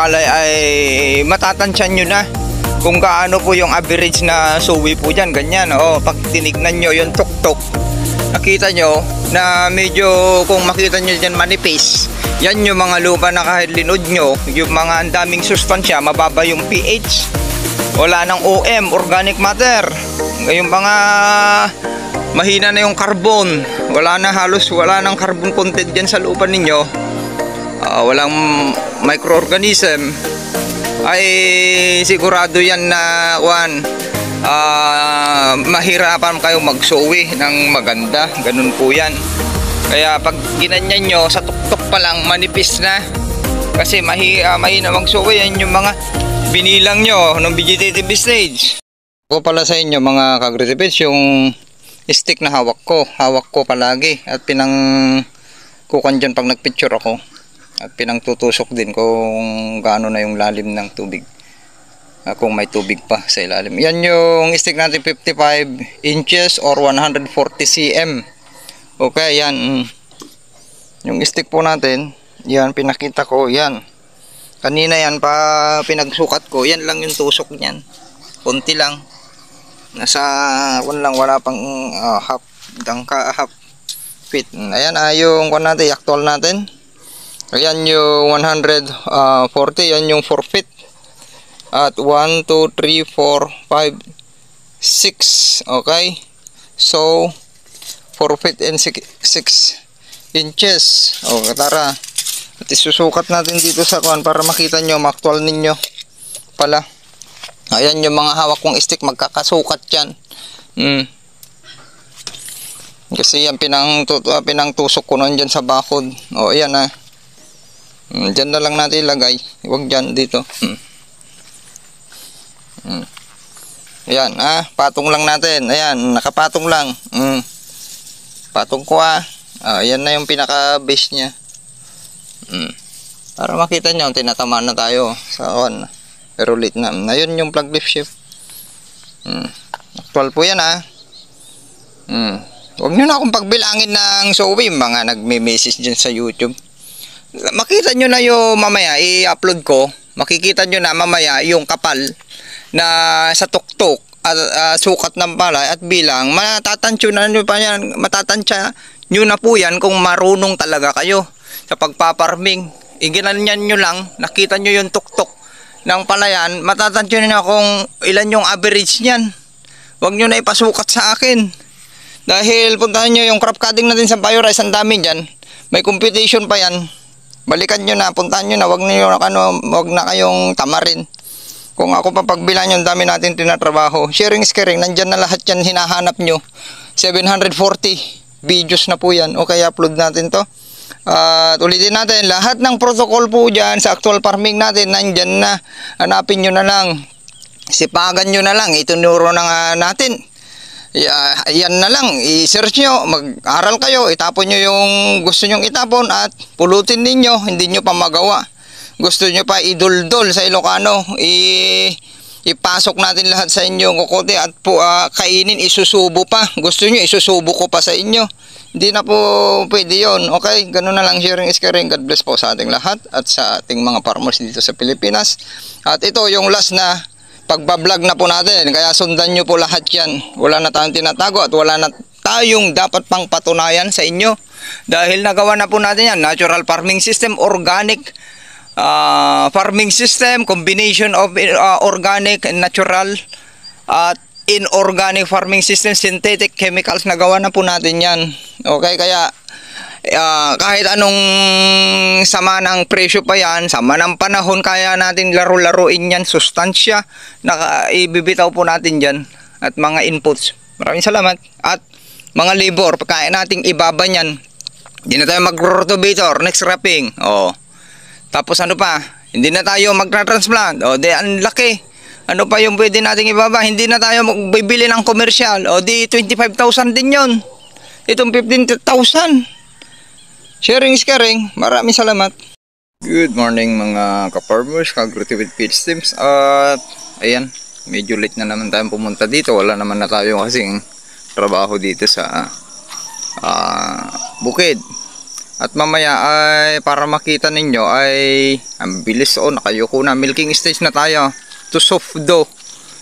palay ay matatansyan nyo na kung gaano po yung average na suwi po dyan. Ganyan, pag tinignan nyo yung tuktok, nakita nyo na medyo, kung makita nyo dyan manipis, yan yung mga lupa na kahit linod nyo, yung mga ang daming sustansya, mababa yung pH, wala ng OM, organic matter, yung mga mahina na yung carbon, halos wala ng carbon content dyan sa lupa ninyo, walang microorganism, ay sigurado yan na mahirapan kayo magsuwi ng maganda. Ganun po yan. Kaya pag ginanyan nyo sa tuktok pa lang, manipis na, kasi mahina magsuwi. Yan yung mga binilang nyo ng vegetative stage. Ako pala sa inyo mga kagritipits, yung stick na hawak ko palagi, at pinangkukan dyan pag nagpicture ako, at pinangtutusok din kung gaano na yung lalim ng tubig, kung may tubig pa sa ilalim. Yan yung stick natin, 55 inches or 140 cm. Okay, yan yung stick po natin. Yan, pinakita ko yan kanina, yan pa pinagsukat ko. Yan lang yung tusok niyan, konti lang, nasa wala pang half feet. Ayan, yung natin, actual natin. Ayan yung 140, yan yung 4 feet. At 1, 2, 3, 4, 5, 6. Okay, so 4 feet and 6 inches. Okay, tara, at isusukat natin dito sa kuan para makita nyo, ma-actual ninyo pala. Ayan yung mga hawak kong stick, magkakasukat yan. Kasi yan pinangtusok ko nun dyan sa bakod. Ayan dyan na lang natin ilagay, huwag dyan, dito. Ayan, patong lang natin. Ayan, nakapatong lang. Patong ko ayan na yung pinaka base nya. Para makita nyo, tinatamaan na tayo sa pero late na. Ayun yung plug lift shift. Actual po yan huwag nyo na akong pagbilangin ng suwi, mga nagme-message dyan sa YouTube. Makita nyo na yung mamaya i-upload ko, makikita nyo na mamaya yung kapal na sa tuktok at sukat ng palay at bilang. Matatansya nyo na po yan kung marunong talaga kayo sa pagpaparming. Iginanyan nyo lang, nakita nyo yung tuktok ng palayan, matatansya nyo na kung ilan yung average nyan. Huwag nyo na ipasukat sa akin, dahil puntahan nyo yung crop cutting natin sa Biorice, ang dami dyan, may competition pa yan. Balikan nyo na, puntahan nyo na, wag na kayong tamarin. Kung ako papagbilan yung dami natin tinatrabaho. Sharing is caring, nandyan na lahat yan, hinahanap nyo. 740 videos na po yan. Okay, upload natin to. At ulitin natin, lahat ng protocol po dyan sa actual farming natin, nandyan na. Hanapin nyo na lang, sipagan nyo na lang, itunuro na natin. Yan na lang, i-search nyo, mag-aral kayo, itapon nyo yung gusto nyong itapon at pulutin ninyo, hindi nyo pa magawa. Gusto nyo pa iduldol sa Ilocano, ipasok natin lahat sa inyo kukote at kainin, isusubo pa. Gusto nyo, isusubo ko pa sa inyo. Hindi na po pwede yun. Okay, ganun na lang, sharing is caring. God bless po sa ating lahat at sa ating mga farmers dito sa Pilipinas. At ito yung last na pagbablog na po natin, kaya sundan nyo po lahat yan. Wala na tayong tinatago at wala na tayong dapat pang patunayan sa inyo, dahil nagawa na po natin yan. Natural farming system, organic farming system, combination of organic and natural at inorganic farming system, synthetic chemicals, nagawa na po natin yan. Okay, kaya kahit anong sama ng presyo pa yan, sama ng panahon, kaya natin laro-laruin yan, sustansya na ibibitaw po natin dyan, at mga inputs. Maraming salamat. At mga labor, kaya nating ibaba yan. Hindi na tayo mag-rotovator, next wrapping. Tapos ano pa, hindi na tayo mag-transplant. Di ang laki. Ano pa yung pwede nating ibaba? Hindi na tayo magbibili ng komersyal. Di 25,000 din yun. Itong 15,000. Sharing is caring. Maraming salamat. Good morning mga ka-farmers, ka-agritipid feeds teams. At ayan, medyo late na naman tayong pumunta dito. Wala naman na tayo kasing trabaho dito sa bukid. At mamaya ay para makita ninyo ay ang bilis, nakayuko na. Milking stage na tayo to soft dough.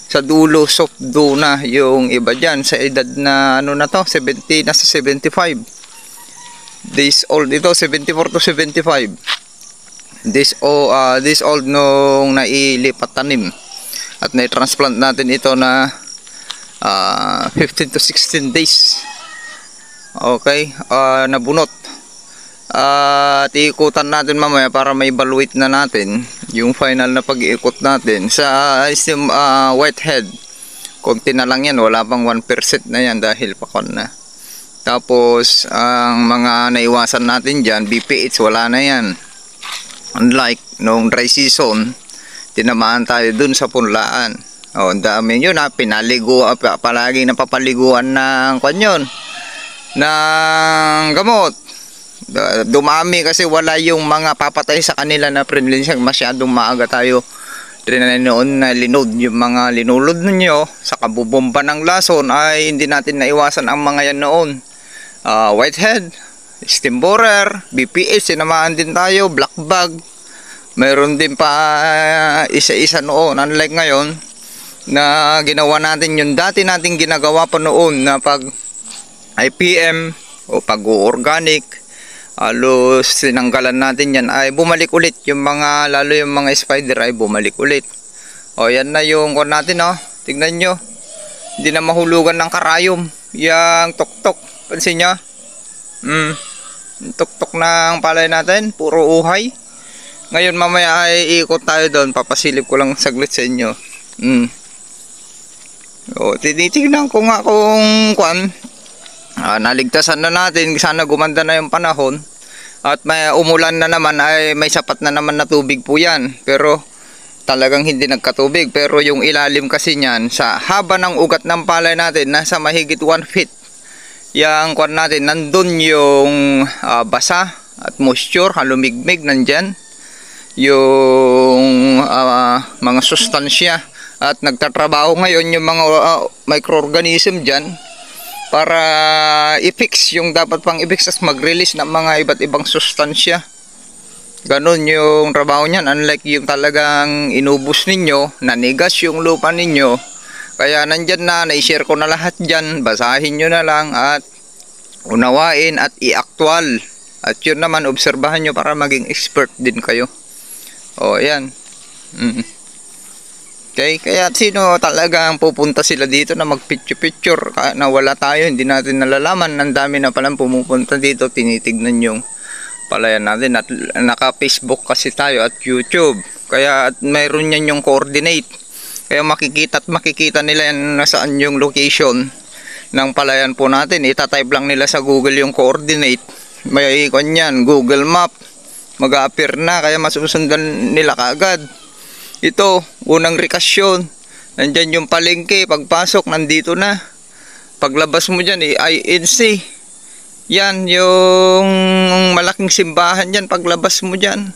Sa dulo soft dough na yung iba dyan sa edad na ano na to, 70 na sa 75 days old. Ito 74 to 75 days old nung nailipat tanim at na-transplant natin ito na 15 to 16 days. Okay, nabunot. At iikutan natin mamaya para may evaluate na natin yung final na pag-iikot natin sa whitehead. Konti na lang yan, wala pang 1% na yan dahil pakon na. Tapos ang mga naiwasan natin dyan, BPH, wala na yan. Unlike nung dry season, tinamaan tayo dun sa punlaan. Ang dami yun, palagi napapaliguan ng kanyon ng gamot. Dumami kasi wala yung mga papatay sa kanila na friendly. Masyadong maaga tayo noon na linod. Yung mga linulod ninyo sa kabubomba ng lason ay hindi natin naiwasan ang mga yan noon. Whitehead, steam borer, BPH, sinamaan din tayo, black bag. Mayroon din pa isa-isa noon. Unlike ngayon na ginawa natin yung dati nating ginagawa pa noon na pag IPM o pag-organic, halos sinanggalan natin yan, ay bumalik ulit yung mga, lalo yung mga spider ay bumalik ulit. Yan na yung kon natin, tignan nyo, hindi na mahulugan ng karayom yung tuktok, pansin nyo, tuktok ng palay natin, puro uhay. Ngayon mamaya ay ikot tayo doon, papasilip ko lang saglit sa inyo. Tinitignan ko nga kung naligtasan na natin, sana gumanda na yung panahon at may umulan na naman, ay may sapat na naman na tubig po yan, pero talagang hindi nagkatubig. Pero yung ilalim kasi niyan, sa haba ng ugat ng palay natin, nasa mahigit 1 feet yung kwan natin, nandun yung basa at moisture, halumigmig nandyan yung mga sustansya, at nagtatrabaho ngayon yung mga microorganism dyan para i-fix yung dapat pang i-fix at mag-release ng mga iba't ibang sustansya. Ganon yung trabaho niyan, unlike yung talagang inubos ninyo, nanigas yung lupa ninyo. Kaya nandyan na, na-share ko na lahat dyan, basahin nyo na lang at unawain at i-actual. At yun naman, obserbahan nyo para maging expert din kayo. Yan. Okay, kaya sino talagang pupunta sila dito na mag-picture-picture na wala tayo, hindi natin nalalaman. Ang dami na palang pumupunta dito, tinitignan yung palayan natin. At naka-Facebook kasi tayo at YouTube. Kaya at mayroon yan yung coordinate. Kaya makikita nila yan nasaan yung location ng palayan po natin. Itatype lang nila sa Google yung coordinate. May ikon yan, Google Map. Mag-a-appear na, kaya masusundan nila kaagad. Ito, unang rekasyon, nandyan yung palengke, pagpasok nandito na. Paglabas mo dyan, INC, yan yung malaking simbahan dyan. Paglabas mo dyan,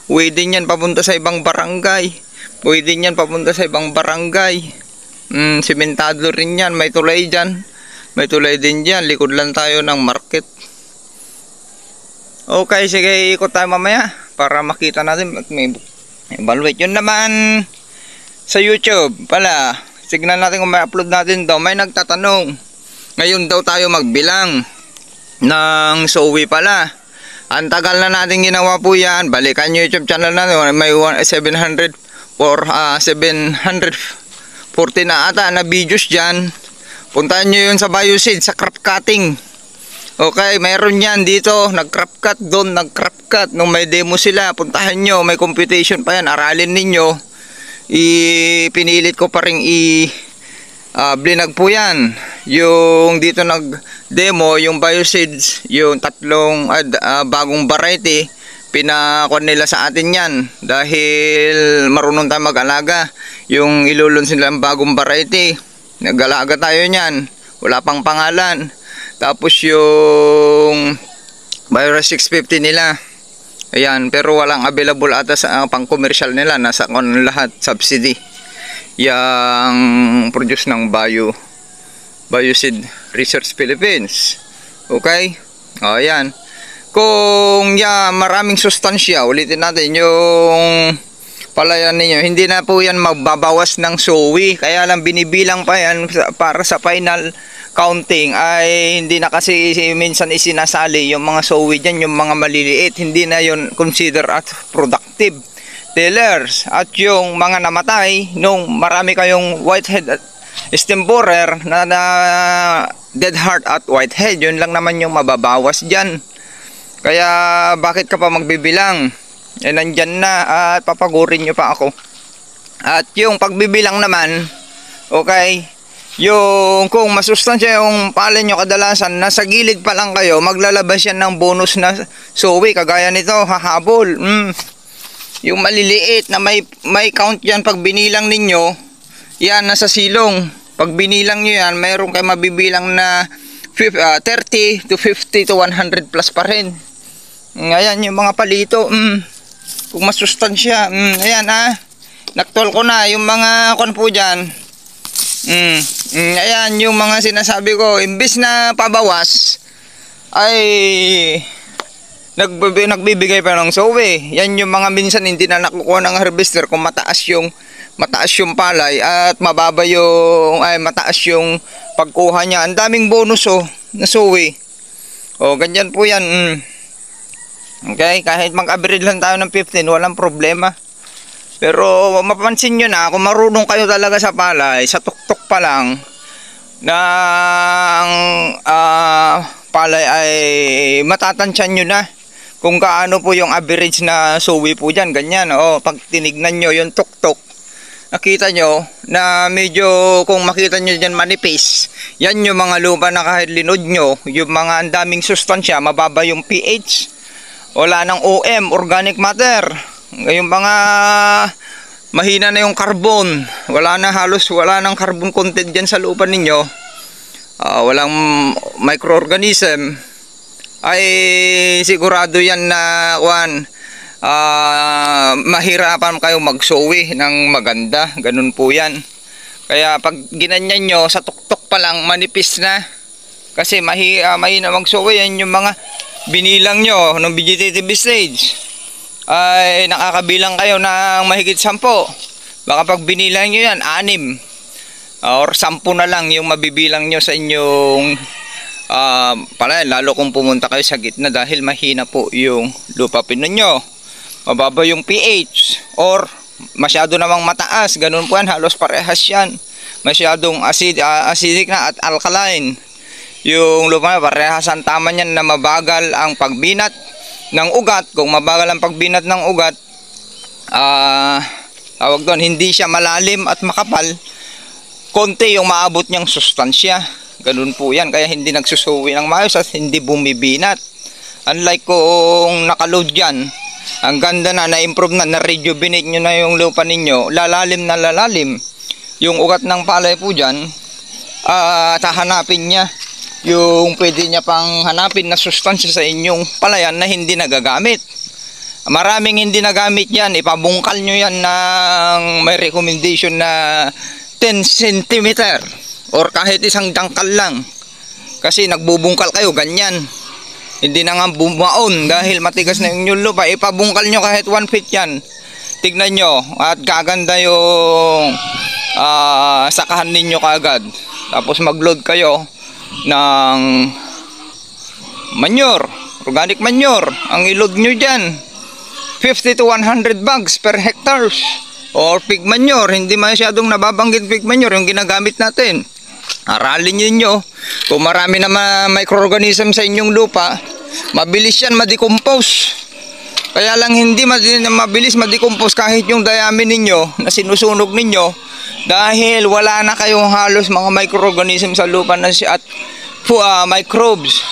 pwede yan papunta sa ibang barangay, pwede yan papunta sa ibang barangay. Simentado rin yan, may tulay dyan, may tulay din dyan, likod lang tayo ng market. Okay, sige, ikot tayo mamaya para makita natin at may evaluate. Yun naman sa YouTube pala, tignan natin kung may upload natin daw. May nagtatanong, ngayon daw tayo magbilang ng sowi pala. Ang tagal na natin ginawa po yan. Balikan nyo YouTube channel natin, may 740 na ata na videos dyan. Puntahan nyo yun sa Bioseed, sa crop cutting. Okay, mayroon yan dito, nag-crop cut doon, nag-crop cut. Nung may demo sila, puntahan nyo, may computation pa yan, aralin ninyo. Pinilit ko pa rin blinag po yan. Yung dito nag-demo, yung Bioseeds, yung tatlong bagong variety, pinakon nila sa atin yan. Dahil marunong tayo mag-alaga. Yung ilulun silang bagong variety, nag-alaga tayo niyan, wala pang pangalan. Tapos yung Virus 650 nila, ayan, pero walang available ata sa pang commercial nila, nasa lahat subsidy yang produce ng Bioseed Research Philippines. Okay, ayan, kung maraming sustansya, ulitin natin yung palayan ninyo, hindi na po yan magbabawas ng SOWI. Kaya lang binibilang pa yan para sa final counting ay hindi na kasi minsan isinasali yung mga SOWI dyan, yung mga maliliit, hindi na yun consider as productive tillers. At yung mga namatay nung marami kayong whitehead at stem borer na dead heart at whitehead, yun lang naman yung mababawas dyan. Kaya bakit ka pa magbibilang? Nandyan na at papagurin nyo pa ako. At yung pagbibilang naman, okay, yung kung masustansya yung palay nyo, kadalasan nasa gilid pa lang kayo, maglalabas yan ng bonus na SOWI. Kagaya nito, hahabol. Yung maliliit na may count yan, pag binilang ninyo, yan nasa silong. Pag binilang nyo yan, mayroon kayo mabibilang na 30 to 50 to 100 plus pa rin. Ayan yung mga palito, kung masustansya, ayan naktol ko na yung mga kon po dyan. Ayan yung mga sinasabi ko, imbis na pabawas ay nagbibigay pa ng SOWI. Yan yung mga minsan hindi na nakukuha ng harvester kung mataas yung palay at mababa yung mataas yung pagkuha niya. Ang daming bonus na SOWI. Ganyan po yan. Okay, kahit mag-average lang tayo ng 15, walang problema. Pero mapapansin nyo na, kung marunong kayo talaga sa palay, sa tuktok pa lang ng palay ay matatansyan nyo na kung kaano po yung average na SOWI po dyan. Ganyan, pag tinignan nyo yung tuktok, nakita nyo na medyo, kung makita nyo dyan manipis, yan yung mga lupa na kahit linod nyo, yung mga andaming sustansya, mababa yung pH, wala ng OM, organic matter, yung mga mahina na yung carbon, halos wala ng carbon content dyan sa lupa ninyo, walang microorganism, ay sigurado yan na mahirapan kayo mag-SOWI ng maganda. Ganun po yan. Kaya pag ginanyan nyo sa tuktok pa lang, manipis na, kasi mahina mag-SOWI. Yan yung mga binilang nyo ng vegetative stage ay nakakabilang kayo ng mahigit 10. Baka pag binilang nyo yan 6 or 10 na lang yung mabibilang nyo sa inyong pala, lalo kung pumunta kayo sa gitna dahil mahina po yung lupa ninyo, mababa yung pH or masyado namang mataas. Ganun po yan, halos parehas yan. Masyadong acidic na at alkaline yung lupa, parehas ang tama niyan na mabagal ang pagbinat ng ugat. Kung mabagal ang pagbinat ng ugat, tawag doon, hindi siya malalim at makapal, konti yung maabot niyang sustansya. Ganun po yan, kaya hindi nagsusuwi ng maayos at hindi bumibinat. Unlike kung nakaload yan, ang ganda na-improve na-rejuvenate nyo na yung lupa ninyo, lalalim na lalalim yung ugat ng palay po dyan, hahanapin niya yung pwede niya pang hanapin na sustansya sa inyong palayan na hindi nagagamit. Maraming hindi nagamit yan, ipabungkal nyo yan ng may recommendation na 10 cm or kahit isang dangkal lang, kasi nagbubungkal kayo ganyan, hindi na nga bumaon dahil matigas na yung lupa. Ipabungkal nyo kahit 1 feet yan, tignan nyo at gaganda yung sakahan ninyo kaagad. Tapos mag-load kayo ng manure, organic manure. Ang ilod nyo dyan 50 to 100 bags per hectares, or pig manure. Hindi masyadong nababanggit pig manure yung ginagamit natin. Aralin ninyo, kung marami na microorganism sa inyong lupa, mabilis yan ma-decompose. Kaya lang hindi mabilis ma-decompose kahit yung dayami ninyo na sinusunog ninyo, dahil wala na kayong halos mga microorganism sa lupa na at microbes,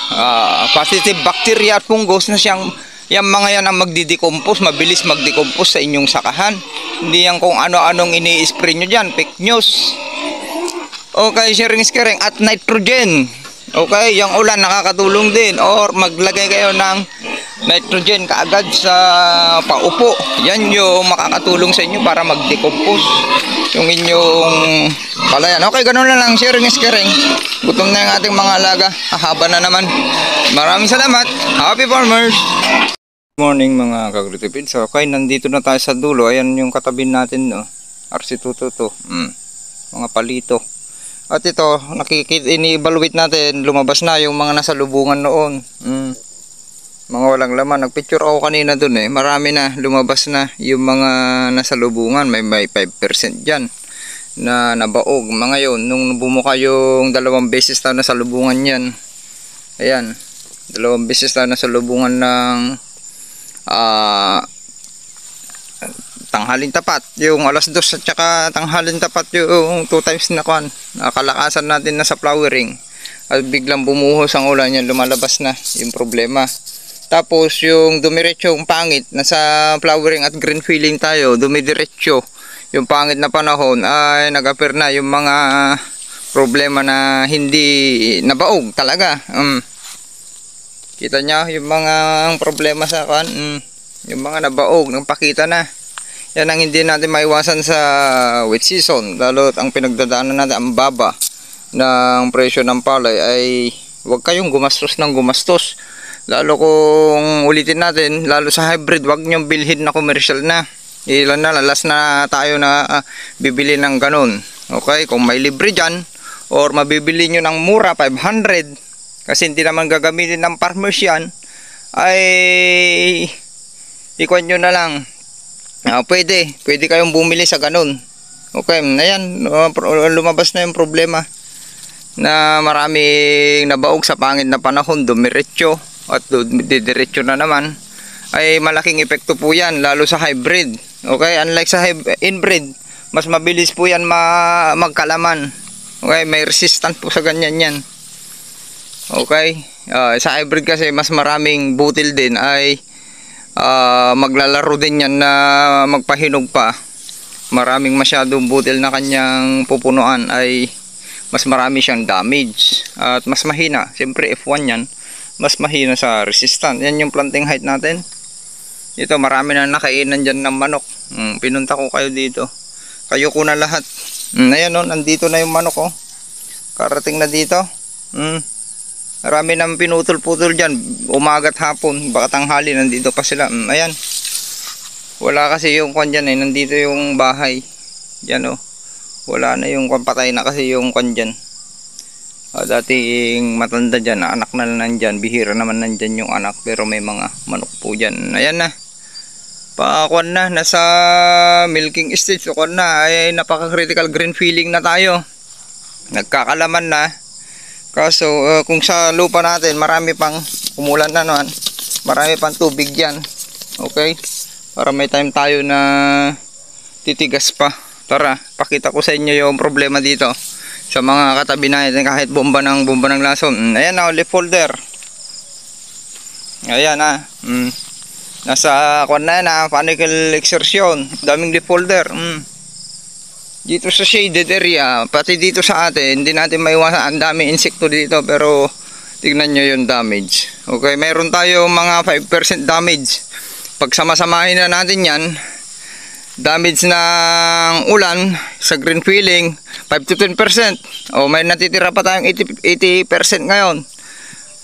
positive bacteria at fungus na siyang yung mga yan ang magdi-decompose, mabilis mag-decompose sa inyong sakahan. Hindi yan kung ano-anong ini-spray nyo dyan, fake news. Okay, sharing at nitrogen. Okay, yung ulan nakakatulong din, or maglagay kayo ng nitrogen kaagad sa paupo. Yan yung makakatulong sa inyo para mag-decompose yung inyong palayan. Okay, ganun na lang. Sharing is caring. Gutom na yung ating mga alaga. Hahaba na naman. Maraming salamat. Happy farmers! Good morning mga kagritipid. So, okay, nandito na tayo sa dulo. Ayan yung katabi natin, no? RC222. Mga palito. At ito, ini-evaluate natin. Lumabas na yung mga nasa lubungan noon. Mga walang laman. Nagpicture ako kanina dun eh. Marami na. Lumabas na yung mga nasa lubungan. May 5% dyan na nabaog. Mga yun, nung bumuka yung 2 beses tayo nasa lubungan yan. Ayan. 2 beses tayo nasa lubungan ng tanghalin tapat, yung 2:00 at saka tanghalin tapat yung 2 times na kuan. Kalakasan natin na sa flowering at biglang bumuhos ang ulan, yan lumalabas na yung problema. Tapos yung dumiretso yung pangit, nasa flowering at green filling tayo, dumidiretso yung pangit na panahon, ay nag-appear na yung mga problema na hindi nabaog talaga. Kita nyo yung mga problema sa kan, yung mga nabaog, nagpakita na. Yan ang hindi natin maiwasan sa wet season. Lalo ang pinagdadaanan natin, ang baba ng presyo ng palay, ay huwag kayong gumastos ng gumastos. Lalo kung ulitin natin, lalo sa hybrid, huwag nyong bilhin na commercial na. Ilan na, lalas na tayo na bibili ng ganun. Okay, kung may libre dyan, or mabibili nyo ng mura, 500, kasi hindi naman gagamitin ng farmers yan, ay ikuan nyo na lang. Pwede kayong bumili sa ganun. Okay, ayan, lumabas na yung problema na maraming nabaog sa pangit na panahon, dumiretso at didiretso na naman. Ay malaking epekto po yan, lalo sa hybrid. Okay, unlike sa inbreed, mas mabilis po yan magkalaman. Okay, may resistant po sa ganyan yan. Okay, sa hybrid kasi mas maraming butil din, ay maglalaro din yan na magpahinog pa. Maraming masyadong butil na kanyang pupunuan, ay mas marami siyang damage at mas mahina. Siyempre F1 yan, mas mahina sa resistant. Yan yung planting height natin. Ito, marami na nakainan dyan ng manok. Pinunta ko kayo dito, kayo ko na lahat. Ayan o, nandito na yung manok o. Karating na dito. Marami nang pinutol-putol dyan, umagat hapon, baka tanghali, nandito pa sila. Ayan, wala kasi yung kwan dyan eh, nandito yung bahay dyan o. Wala na yung kwan, patay na kasi yung kwan dyan. Dating matanda dyan, anak na lang nandyan, bihira naman nandyan yung anak, pero may mga manok po dyan. Ayan na, pakwan na, nasa milking stage o kwan na, ay napaka-critical green filling na tayo. Nagkakalaman na. Kaso kung sa lupa natin marami pang umulan na naman, marami pang tubig dyan. Okay, para may time tayo na titigas pa. Tara, pakita ko sa inyo yung problema dito sa mga katabi natin, kahit bomba ng lason. Ayan na, leaf folder. Ayan na, nasa kwan na yan, panicle exertion, daming leaf folder. Dito sa shaded area, pati dito sa atin, hindi natin maiwasan, ang dami insekto dito, pero tignan nyo yung damage. Okay, meron tayo mga 5% damage. Pag sama-samahin na natin yan, damage ng ulan sa green filling, 5 to 10%. O may natitira pa tayong 80% ngayon.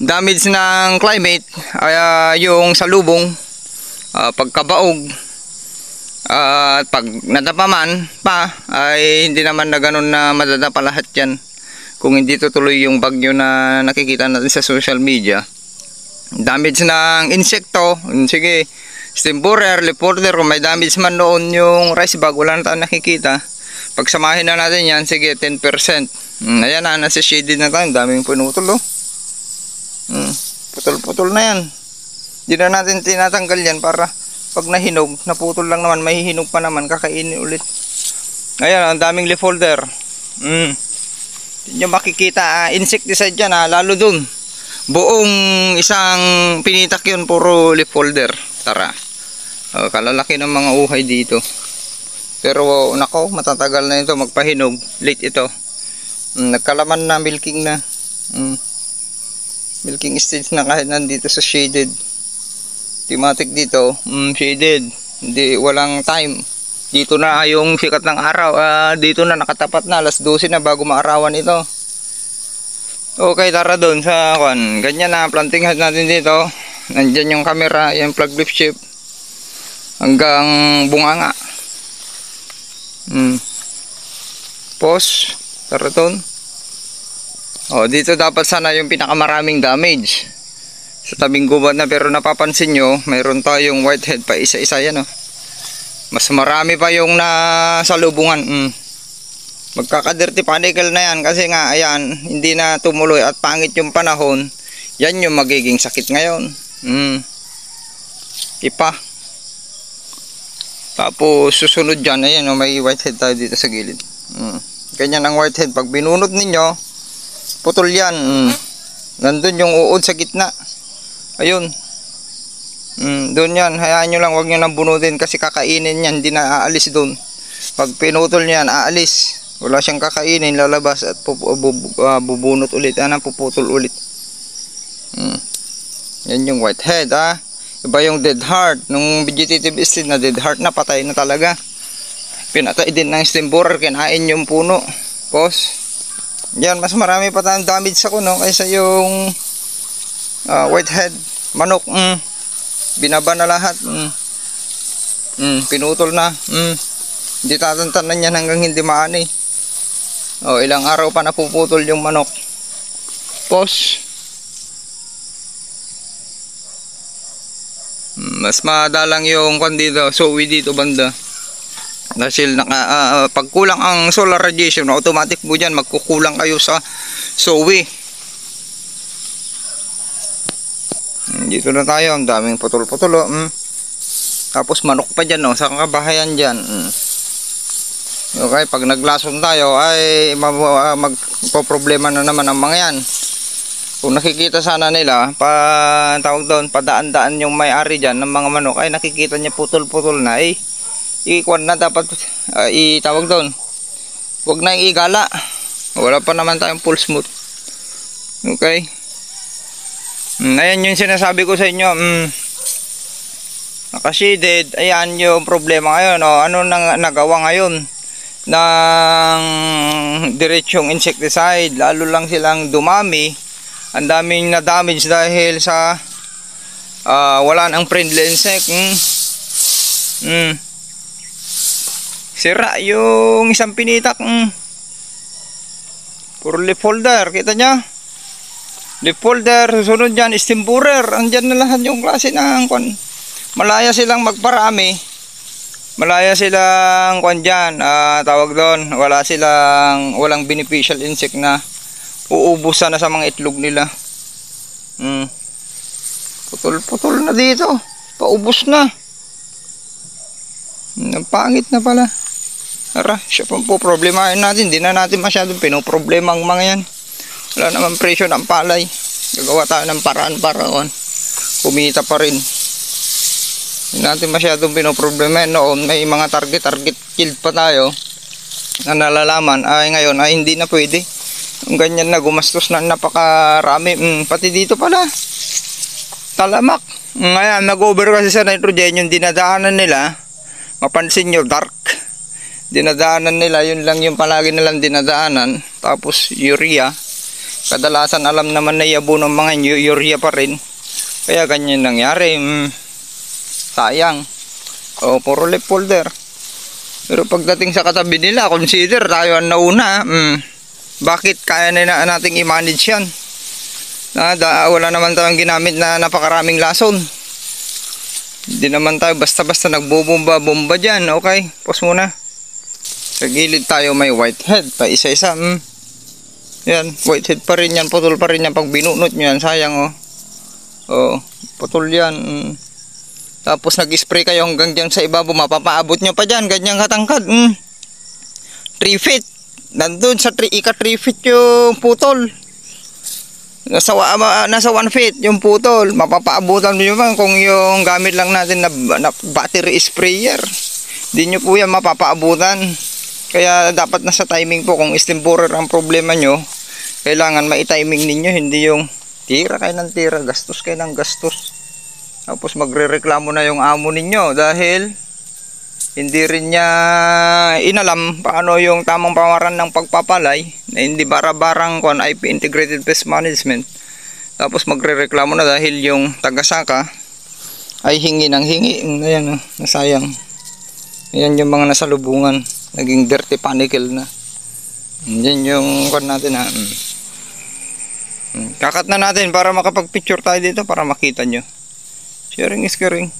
Damage ng climate, yung salubong, pagkabaog, at pag nadapa man pa, ay hindi naman na ganun na madadapa lahat yan kung hindi tutuloy yung bagyo na nakikita natin sa social media. Damage ng insekto, sige, stem borer, leaf folder, kung may damage man noon yung rice bag, wala na tayong nakikita. Pagsamahin na natin yan, sige, 10%. Ayan na, nasa shaded na tayo, daming pinutol oh. Putol-putol na yan. Hindi na natin tinatanggal yan para pag nahinog, naputol lang naman, may hinog pa naman, kakainin ulit. Ayan, ang daming leaf folder. Hindi nyo makikita, insecticide yan lalo dun. Buong isang pinitak yun, puro leaf folder. Tara, kalalaki ng mga uhay dito. Pero nako, matatagal na ito magpahinog. Late ito. Nagkalaman na, milking na. Milking stage na kahit nandito sa shaded. Timatic dito, shaded. Hindi, walang time. Dito na yung sikat ng araw. Dito na nakatapat na. Alas 12 na bago maarawan ito. Okay, tara doon sa kwan. Ganyan na, planting head natin dito. Nandyan yung camera, yung plug lift chip. Hanggang bunganga. Pause. Tara doon. Dito dapat sana yung pinakamaraming damage. Sa tabing gubat na, pero napapansin nyo, mayroon tayong whitehead pa isa-isa yan. Mas marami pa yung nasa lubungan. Magkaka-dirty panicle na yan kasi nga, ayan, hindi na tumuloy at pangit yung panahon. Yan yung magiging sakit ngayon. Ipa. Tapos susunod dyan, ayan, may whitehead tayo dito sa gilid. Ganyan ang whitehead. Pag binunod ninyo, putol yan. Nandun yung uod sa gitna. Ayun. Doon yan. Hayaan nyo lang. Huwag nyo nang bunutin kasi kakainin yan. Hindi na aalis doon. Pag pinutol nyo yan, aalis. Wala siyang kakainin. Lalabas at bubunot ulit. Puputol ulit. Yan yung whitehead. Iba yung dead heart. Nung vegetative state na dead heart na, patay na talaga. Pinatay din ng stem borer. Kinain yung puno. Pause. Yan. Mas marami pa tayong damage sa kuno kaysa yung whitehead manok. Binaba na lahat. Pinutol na. Hindi tatantanan yan hanggang hindi maani. Ilang araw pa napuputol yung manok. Pause. Mas madalang yung kwan dito, sowi dito banda. Dahil pag kulang ang solar radiation, automatic po dyan, magkukulang kayo sa sowi. Dito na tayo, ang daming putol-putol. Tapos manok pa dyan, sa kabahayan dyan. Okay, pag naglason tayo, ay magpo-problema na naman ang mga yan. Kung nakikita sana nila, tawag doon, padaan-daan yung may-ari dyan ng mga manok, ay nakikita niya putol-putol na, ikwan na dapat, itawag doon. Huwag na yung igala. Wala pa naman tayong full smooth. Okay. Ayan yung sinasabi ko sa inyo. Nakashaded. Ayan yung problema ngayon. Ano nang nagawa ngayon ng diretsyong insecticide? Lalo lang silang dumami. Ang daming na damage dahil sa wala nang friendly insect. Sira yung isang pinitak. Puro leaf folder. Kita nyo? Leaf folder, susunod dyan, stem borer. Andyan na lahat yung klase ng kwan. Malaya silang magparami. Malaya silang kwan dyan. Tawag doon, walang beneficial insect na uubusan na sa mga itlog nila. Putol-putol na dito. Paubos na. Pangit na pala. Tara, siya po problemahin natin. Hindi na natin masyadong pinoproblema ang mga yan. Wala naman presyo ng palay. Gagawa tayo ng paraan para kumita pa rin. Hindi natin masyadong pinoproblema. Noon may mga target killed pa tayo na nalalaman. Ngayon ay hindi na pwede. Ang ganyan na gumastos na napakarami. Pati dito pala talamak. Ngayon nag-over kasi sa nitrogen yung dinadaanan nila. Mapansin nyo, dark. Dinadaanan nila, yun lang yung palagi nilang dinadaanan. Tapos urea. Kadalasan alam naman na yabo ng mga urea pa rin. Kaya ganyan nangyari. Sayang. Puro leaf folder. Pero pagdating sa katabi nila, consider tayo ang nauna. Bakit kaya na nating i-manage yan? Wala naman tayong ginamit na napakaraming lason. Hindi naman tayo basta-basta nagbubomba-bomba dyan. Okay, pause muna. Sa gilid tayo may whitehead pa isa-isa. Yan, whitehead pa rin yan, putol pa rin yan. Pag binunot nyo yan, sayang putol yan. Tapos nag-spray kayo hanggang dyan sa ibabaw, mapapaabot nyo pa dyan, ganyang katangkad. 3 feet. Nandun sa ika 3 feet yung putol. Nasa 1 feet yung putol. Mapapaabutan nyo man kung yung gamit lang natin na battery sprayer. Hindi nyo po yan mapapaabutan. Kaya dapat nasa timing po. Kung stem borer ang problema nyo, kailangan mai-timing ninyo. Hindi yung tira kayo ng tira, gastos kayo ng gastos. Tapos magrereklamo na yung amo ninyo dahil hindi rin niya inalam paano yung tamang pamamaraan ng pagpapalay na hindi bara-barang kon IP Integrated Pest Management. Tapos magrereklamo na dahil yung taga-saka ay hingi ng hingi. Ayan, nasayang. Ayan yung mga nasalubungan, naging dirty panicle na. Yan yung kon natin ha. Kakat na natin para makapag-picture tayo dito para makita nyo. Sharing is caring.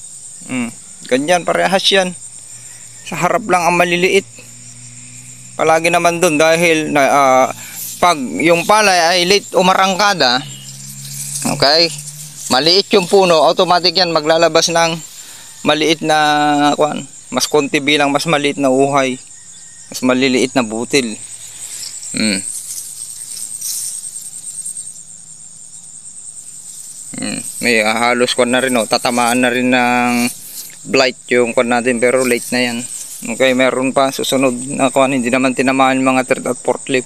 Ganyan, parehas yan. Sa harap lang ang maliliit. Palagi naman dun dahil pag yung palay ay late umarangkada, okay, maliit yung puno, automatic yan maglalabas ng maliit na mas konti bilang mas maliit na uhay, mas maliliit na butil. May halos na rin, tatamaan na rin ng blight yung natin, pero late na yan. Okay, meron pa susunod na hindi naman tinamaan mga third at fourth leaf.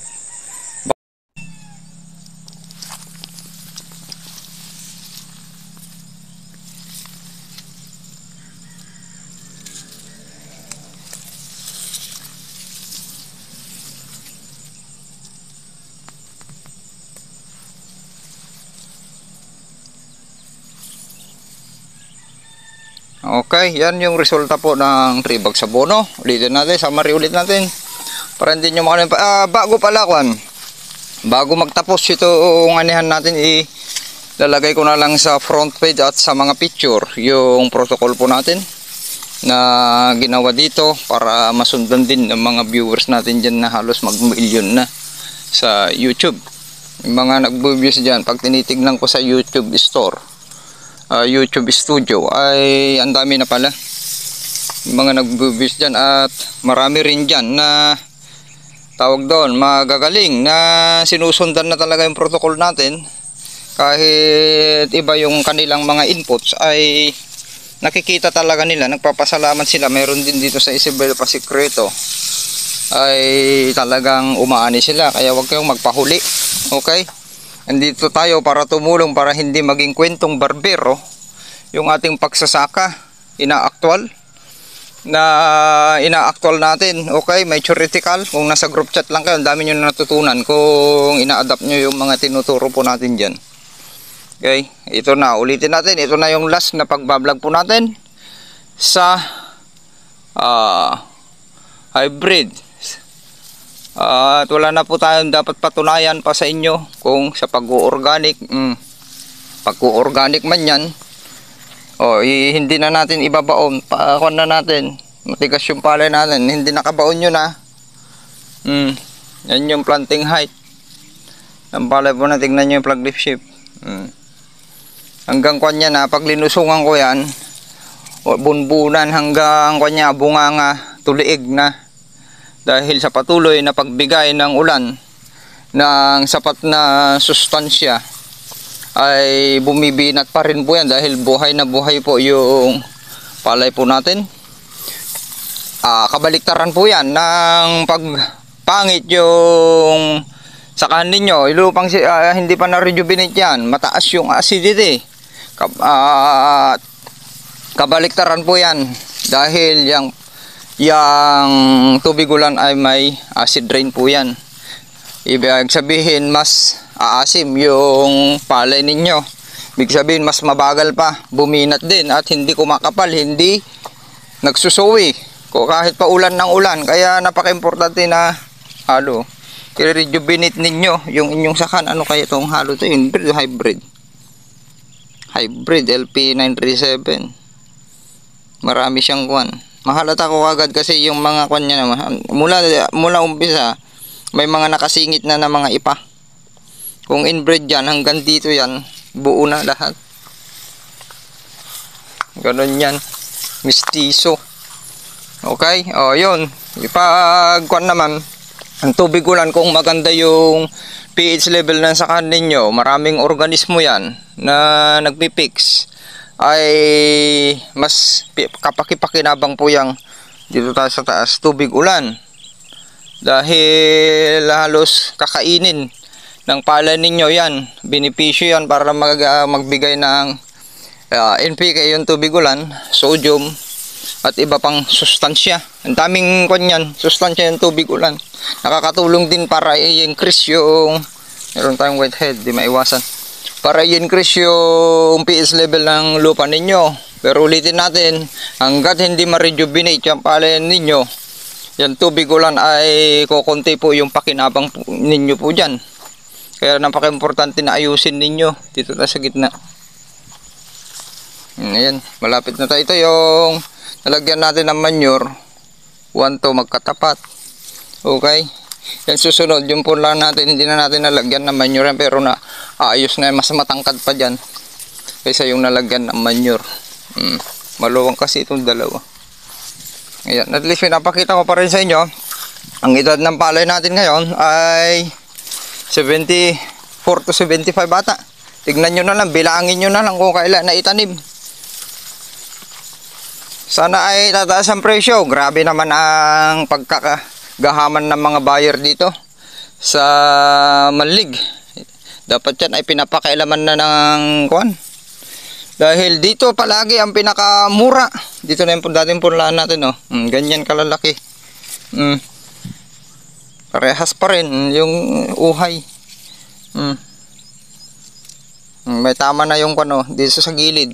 Okay, yan yung resulta po ng 3 bags abono. Ulitin natin, summary ulit natin. Para hindi nyo makalimutan. Bago pala bago magtapos ito anihan natin, ilalagay ko na lang sa front page at sa mga picture yung protocol po natin na ginawa dito para masundan din ng mga viewers natin dyan na halos mag-million na sa YouTube. Yung mga nag-views dyan, pag tinitignan ko sa YouTube store, YouTube Studio, ay ang dami na pala yung mga nag-views dyan, at marami rin dyan na tawag doon magagaling na sinusundan na talaga yung protocol natin. Kahit iba yung kanilang mga inputs ay nakikita talaga nila, nagpapasalamat sila. Meron din dito sa Isabel Pasikreto ay talagang umaani sila, kaya huwag kayong magpahuli. Okay, andito tayo para tumulong, para hindi maging kwentong barbero yung ating pagsasaka. Ina-actual natin. Okay, may theoretical. Kung nasa group chat lang kayo, ang dami nyo na natutunan kung ina-adapt nyo yung mga tinuturo po natin dyan. Okay, ito na, ulitin natin. Ito na yung last na pagbablog po natin sa hybrid. At wala na po tayong dapat patunayan pa sa inyo kung sa pag-organic man yan, hindi na natin ibabaon, pakuan na natin, matigas yung palay natin, hindi nakabaon yun yan yung planting height ng palay po na. Tingnan nyo yung plug leaf shape, hanggang kwan yan pag linusungan ko yan, bunbunan hanggang kwan niya, bunganga, tuliig na. Dahil sa patuloy na pagbigay ng ulan ng sapat na sustansya ay bumibinat pa rin po yan, dahil buhay na buhay po yung palay po natin. Kabaliktaran po yan ng pagpangit yung sakahan ninyo, ilupang hindi pa na-rejuvenate yan, mataas yung acidity. Kabaliktaran po yan dahil yung tubig ulan ay may acid rain po yan. Ibig sabihin mas aasim yung palay ninyo. Ibig sabihin mas mabagal pa, buminat din, at hindi kumakapal, hindi nagsusuwi kahit pa ulan ng ulan. Kaya napaka-importante na i-rejuvenate ninyo yung inyong sakan. Ano kaya itong halo to? Hybrid LP937. Marami siyang mahalata ko agad kasi yung mga niya naman mula umpisa may mga nakasingit na mga ipa. Kung inbred yan, hanggang dito yan buo na lahat, ganon yan, mistiso. Okay, yun, ipag naman ang tubig ulan, kung maganda yung pH level ng sakahan ninyo, maraming organismo yan na nagpipix, ay mas kapakipakinabang po yang dito tayo sa taas tubig ulan, dahil halos kakainin ng palay ninyo yan. Benepisyo yan para magbigay ng NPK yung tubig ulan, sodium, at iba pang sustansya. Ang daming kanyan, sustansya yung tubig ulan. Nakakatulong din para i-increase yung, meron tayong whitehead, di maiwasan. Para i-increase yung pH level ng lupa ninyo. Pero ulitin natin, hanggat hindi ma-rejuvenate yung palayan ninyo, yung tubig ulan ay kukunti po yung pakinabang ninyo po dyan. Kaya napaka-importante na ayusin ninyo dito tayo sa gitna. Ayan, malapit na tayo. Ito yung nalagyan natin ng manure. 1 to magkatapat. Okay. Yan susunod, yung punla natin, hindi na natin nalagyan ng manure. Pero na ayos na, mas matangkad pa dyan kaysa yung nalagyan ng manure. Maluwang kasi itong dalawa. Ayan, at least pinapakita ko pa rin sa inyo. Ang edad ng palay natin ngayon ay 74 to 75 bata. Tignan nyo na lang, bilangin nyo na lang kung kailan na itanim. Sana ay tataas ang presyo. Grabe naman ang pagkakagahaman ng mga buyer dito sa Manlig. Dapat yan ay pinapakailaman na ng kuwan. Dahil dito palagi ang pinakamura. Dito na yung dating punlaan natin, oh. Ganyan kalalaki. Parehas pa rin yung uhay. May tama na yung kuwan, oh, dito sa gilid.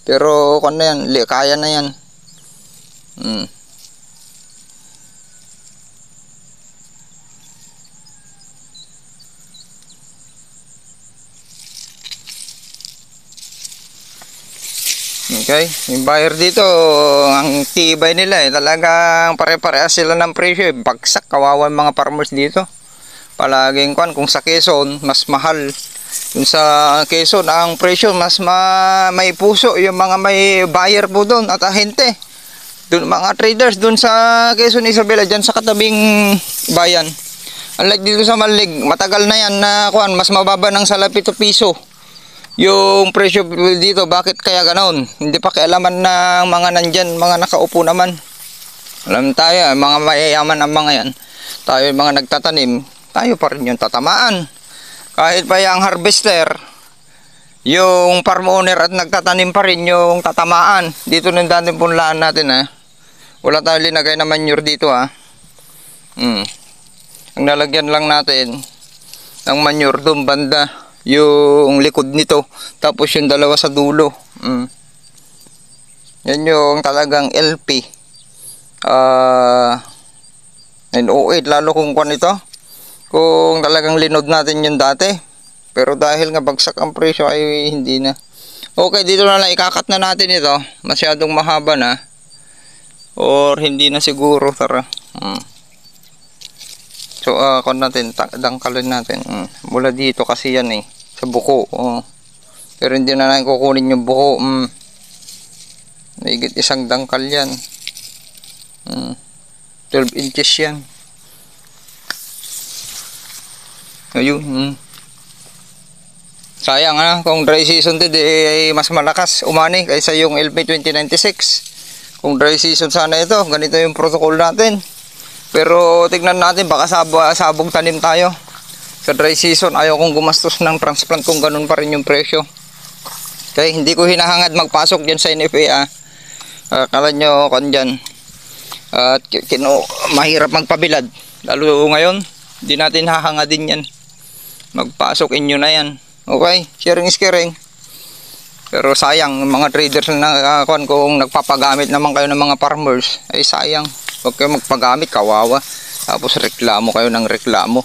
Pero kuwan na yan, kaya na yan. Okay, yung buyer dito, ang tibay nila talagang pare-parehas sila ng presyo. Bagsak, kawawan mga farmers dito. Palaging kung sa Quezon, mas mahal. Yung sa Quezon, ang presyo mas may puso yung mga may buyer po doon at ahente. Doon, mga traders doon sa Quezon Isabela, dyan sa katabing bayan. Unlike dito sa Manlig, matagal na yan na mas mababa ng salapi to piso. Yung presyo dito, bakit kaya ganoon? Hindi pa kailaman ng mga nandyan, mga nakaupo naman. Alam tayo, mga mayayaman ang mga yan. Tayo mga nagtatanim, tayo pa rin yung tatamaan. Kahit pa yung harvester, yung farm owner at nagtatanim pa rin yung tatamaan. Dito nang dating punlaan natin, ha. Wala tayong linagay na manure dito, ha. Ang nalagyan lang natin ng manure doon banda, yung likod nito, tapos yung dalawa sa dulo. Yan yung talagang LP N08, lalo kung kung ito, kung talagang linod natin yung dati. Pero dahil nga bagsak ang presyo ay hindi na. Okay, dito na lang ikakat na natin ito. Masyadong mahaba na, or hindi na siguro. Tara. So, kung natin, dangkalin natin. Mula dito kasi yan sa buko. Pero hindi na natin kukunin yung buko. Mahigit isang dangkal yan. 12 inches yan. Ayun. Sayang, kung dry season din ay mas malakas umani kaysa yung LP 2096. Kung dry season sana ito, ganito yung protocol natin. Pero tignan natin, baka sabog tanim tayo. Sa dry season, ayaw kong gumastos ng transplant kung ganun pa rin yung presyo. Okay, hindi ko hinahangad magpasok dyan sa NFA. Kala nyo kan dyan. At mahirap magpabilad. Lalo ngayon, hindi natin hahangadin yan. Magpasok inyo na yan. Okay, sharing is caring. Pero sayang, mga traders na kung nagpapagamit naman kayo ng mga farmers, ay sayang. Huwag kayo magpagamit, kawawa. Tapos reklamo kayo ng reklamo.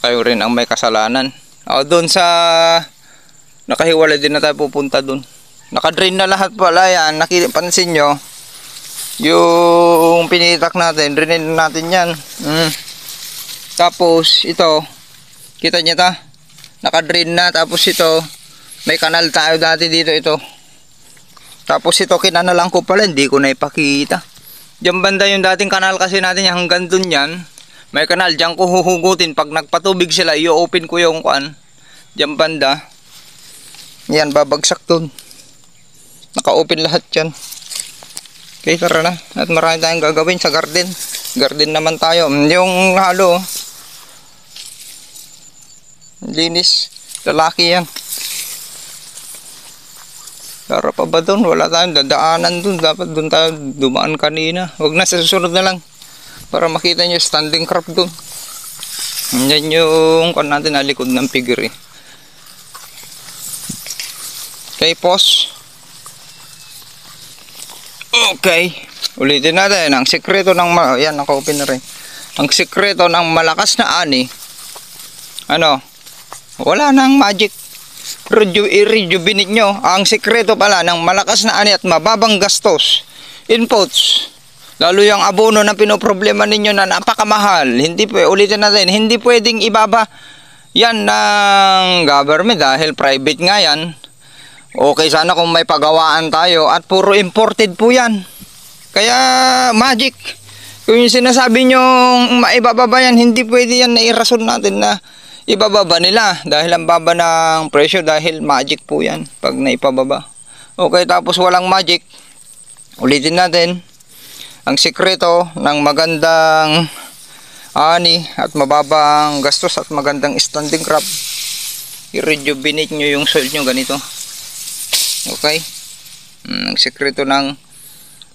Kayo rin ang may kasalanan. Doon sa nakahiwalay din na tayo pupunta doon. Nakadrain na lahat pala yan. Nakipansin nyo, yung pinitak natin, drainin natin yan. Tapos ito, kita nyo ta, nakadrain na. Tapos ito, may kanal tayo dati dito ito. Tapos ito, kinanalang ko pala, hindi ko na ipakita. Diyan banda yung dating kanal kasi natin, hanggang dun yan. May kanal, diyan ko huhugutin. Pag nagpatubig sila, i-open ko yung kuan. Diyan banda. Yan, babagsak dun. Naka-open lahat yan. Okay, tara na. At marami tayong gagawin sa garden. Garden naman tayo. Yung halo, linis. Lalaki yan. Tara pa ba doon? Wala tayong dadaanan doon. Dapat doon tayo dumaan kanina. Huwag na, sa susunod na lang. Para makita nyo standing crab doon. Yan yung kung natin na likod ng figure eh. Okay, pause. Okay. Ulitin natin. Ang sekreto ng... Yan, naka-open na rin. Ang sekreto ng malakas na ani. Ano? Wala nang magic. I-rejuvenate nyo. Ang sekreto pala ng malakas na ani at mababang gastos. Inputs. Lalo yung abono na pinoproblema ninyo na napakamahal. Hindi ulitin natin. Hindi pwedeng ibaba yan ng government dahil private nga yan. Okay, sana kung may pagawaan tayo at puro imported po yan. Kaya magic. Kung yung sinasabi nyo maibababa yan, hindi pwede yan na irason natin na ibababa nila dahil ang baba ng presyo dahil magic po yan pag naipababa. Okay, tapos walang magic. Ulitin natin. Ang sikreto ng magandang ani at mababang gastos at magandang standing crab, i-rejuvenate nyo yung soil nyo ganito. Okay? Ang sikreto ng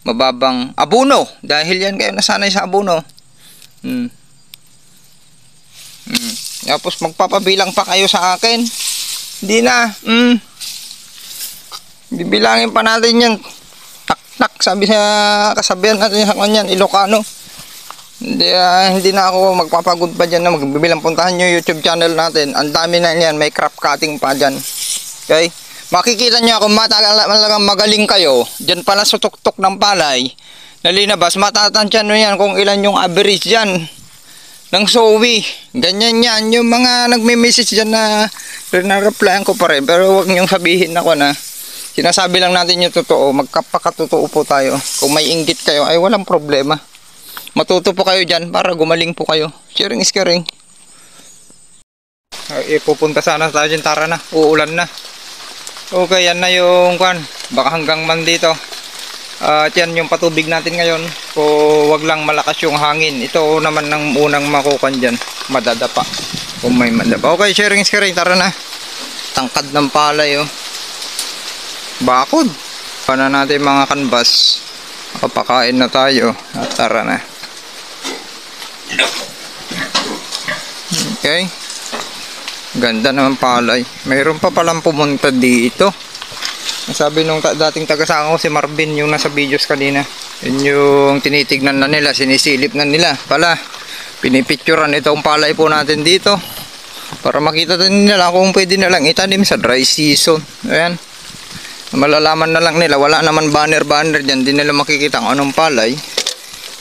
mababang abono dahil yan kayo nasanay sa abono. Tapos magpapabilang pa kayo sa akin. Hindi na. Bibilangin pa natin yan. Tak-tak sabi sa kasabihan natin sa kanyan, Ilocano. Hindi na ako magpapagod pa dyan na magbibilang. Puntahan nyo YouTube channel natin. Ang dami na yan. May crop cutting pa dyan. Okay? Makikita nyo kung magaling kayo. Dyan pala sa tuktok ng palay. Nalinabas. Matatansyan nyo yan kung ilan yung average dyan. Ng sowi. Ganyan yan. Yung mga nagme-message dyan na rin-replyan ko pa rin. Pero huwag nyong sabihin ako na sinasabi lang natin yung totoo. Magkapakatotoo po tayo. Kung may inggit kayo ay walang problema. Matuto po kayo dyan para gumaling po kayo. Sharing is caring. Pupunta sana tayo dyan. Tara na. Uulan na. Okay, yan na yung kwan. Baka hanggang man dito. At yan yung patubig natin ngayon. Wag lang malakas yung hangin. Ito naman ng unang makukan dyan. Madadapa. Kung may madapa. Okay, sharing is caring. Tara na. Tangkad ng palay oh. Bakod. Paano natin mga kanbas. Kapakain na tayo. At tara na. Okay. Ganda naman palay. Mayroon pa palang pumunta dito. Sabi nung dating taga-saka ko si Marvin yung nasa videos kanina. Yun yung tinitignan na nila, sinisilip na nila. Pala, pinipicturan itong palay po natin dito. Para makita din nila kung pwede na lang itanim sa dry season. Ayan. Malalaman na lang nila. Wala naman banner dyan. Di nila makikita kung anong palay.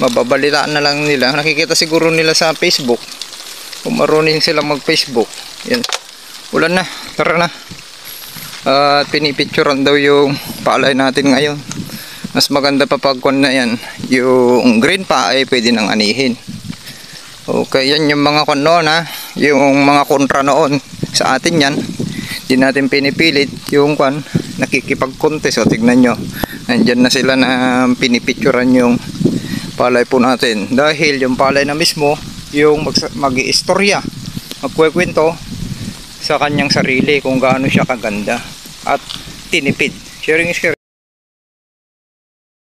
Mababalitaan na lang nila. Nakikita siguro nila sa Facebook. Kung marunong sila mag-Facebook. Yan. Ulan na. Tara na. At pinipicturan daw yung palay natin ngayon. Mas maganda pa pagkuhan na yan. Yung green pa ay pwede nang anihin. Okay, yan yung mga kon noon ha. Yung mga kontra noon sa atin yan. Di natin pinipilit yung kwan. Nakikipag-contest. O tignan nyo. Nandyan na sila na pinipicturan yung palay po natin. Dahil yung palay na mismo yung mag-iistorya, magkukwento sa kanyang sarili kung gaano siya kaganda at tinipid. Sharing is caring.